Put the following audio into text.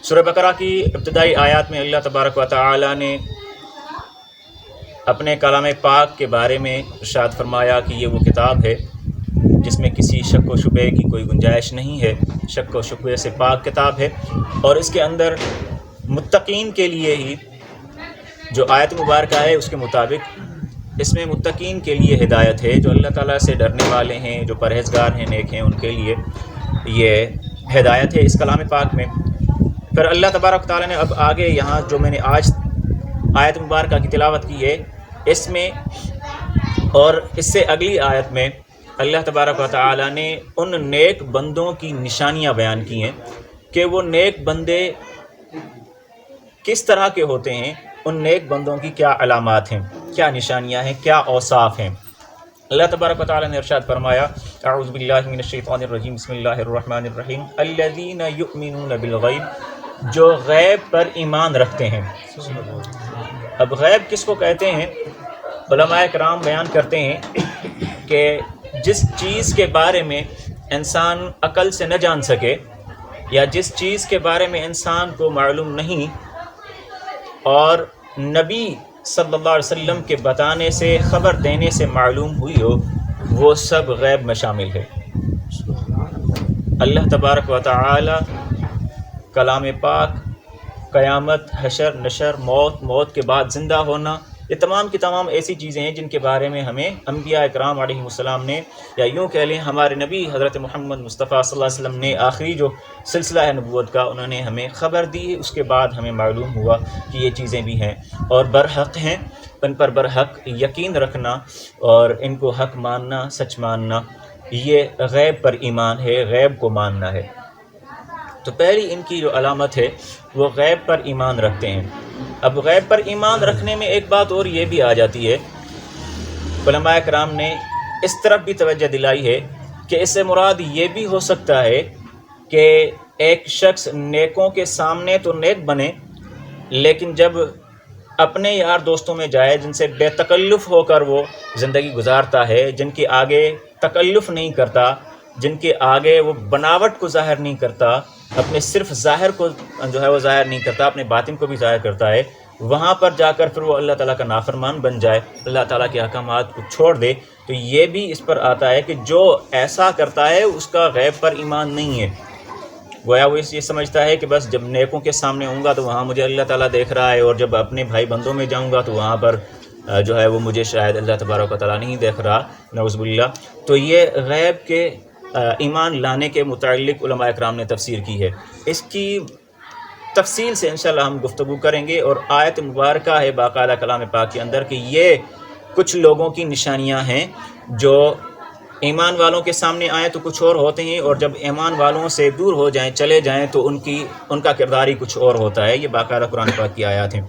سورہ بقرہ کی ابتدائی آیات میں اللہ تبارک و تعالی نے اپنے کلام پاک کے بارے میں ارشاد فرمایا کہ یہ وہ کتاب ہے جس میں کسی شک و شبہ کی کوئی گنجائش نہیں ہے، شک و شبہ سے پاک کتاب ہے، اور اس کے اندر متقین کے لیے ہی جو آیت مبارکہ ہے اس کے مطابق اس میں متقین کے لیے ہدایت ہے، جو اللہ تعالیٰ سے ڈرنے والے ہیں، جو پرہیزگار ہیں، نیک ہیں، ان کے لیے یہ ہدایت ہے اس کلام پاک میں۔ پھر اللہ تبارک و تعالیٰ نے اب آگے یہاں جو میں نے آج آیت مبارکہ کی تلاوت کی ہے اس میں اور اس سے اگلی آیت میں اللہ تبارک و تعالیٰ نے ان نیک بندوں کی نشانیاں بیان کی ہیں کہ وہ نیک بندے کس طرح کے ہوتے ہیں، ان نیک بندوں کی کیا علامات ہیں، کیا نشانیاں ہیں، کیا اوصاف ہیں۔ اللہ تبارک و تعالیٰ نے ارشاد فرمایا، اعوذ باللہ من الشیطان الرجیم، بسم اللہ الرحمن الرحیم، الذین یؤمنون بالغیب، جو غیب پر ایمان رکھتے ہیں۔ اب غیب کس کو کہتے ہیں؟ علماء کرام بیان کرتے ہیں کہ جس چیز کے بارے میں انسان عقل سے نہ جان سکے یا جس چیز کے بارے میں انسان کو معلوم نہیں اور نبی صلی اللہ علیہ وسلم کے بتانے سے، خبر دینے سے معلوم ہوئی ہو، وہ سب غیب میں شامل ہے۔ اللہ تبارک و تعالی کلام پاک، قیامت، حشر، نشر، موت کے بعد زندہ ہونا، یہ تمام کی تمام ایسی چیزیں ہیں جن کے بارے میں ہمیں انبیاء اکرام علیہ السلام نے، یا یوں کہہ لیں ہمارے نبی حضرت محمد مصطفیٰ صلی اللہ علیہ وسلم نے آخری جو سلسلہ ہے نبوت کا، انہوں نے ہمیں خبر دی، اس کے بعد ہمیں معلوم ہوا کہ یہ چیزیں بھی ہیں اور برحق ہیں، ان پر برحق یقین رکھنا اور ان کو حق ماننا، سچ ماننا، یہ غیب پر ایمان ہے، غیب کو ماننا ہے۔ تو پہلی ان کی جو علامت ہے وہ غیب پر ایمان رکھتے ہیں۔ اب غیب پر ایمان رکھنے میں ایک بات اور یہ بھی آ جاتی ہے، علماء کرام نے اس طرف بھی توجہ دلائی ہے کہ اس سے مراد یہ بھی ہو سکتا ہے کہ ایک شخص نیکوں کے سامنے تو نیک بنے، لیکن جب اپنے یار دوستوں میں جائے جن سے بے تکلف ہو کر وہ زندگی گزارتا ہے، جن کے آگے تکلف نہیں کرتا، جن کے آگے وہ بناوٹ کو ظاہر نہیں کرتا، اپنے صرف ظاہر کو جو ہے وہ ظاہر نہیں کرتا، اپنے باطن کو بھی ظاہر کرتا ہے، وہاں پر جا کر پھر وہ اللہ تعالیٰ کا نافرمان بن جائے، اللہ تعالیٰ کے احکامات کو چھوڑ دے، تو یہ بھی اس پر آتا ہے کہ جو ایسا کرتا ہے اس کا غیب پر ایمان نہیں ہے۔ گویا وہ یہ سمجھتا ہے کہ بس جب نیکوں کے سامنے ہوں گا تو وہاں مجھے اللہ تعالیٰ دیکھ رہا ہے، اور جب اپنے بھائی بندوں میں جاؤں گا تو وہاں پر جو ہے وہ مجھے شاید اللہ تبارک و تعالیٰ نہیں دیکھ رہا، نعوذ باللہ۔ تو یہ غیب کے ایمان لانے کے متعلق علماء اکرام نے تفسیر کی ہے، اس کی تفصیل سے انشاءاللہ ہم گفتگو کریں گے، اور آیت مبارکہ ہے باقاعدہ کلام پاک کے اندر کہ یہ کچھ لوگوں کی نشانیاں ہیں جو ایمان والوں کے سامنے آئیں تو کچھ اور ہوتے ہیں، اور جب ایمان والوں سے دور ہو جائیں، چلے جائیں، تو ان کا کردار ہی کچھ اور ہوتا ہے۔ یہ باقاعدہ قرآن پاک کی آیات ہیں۔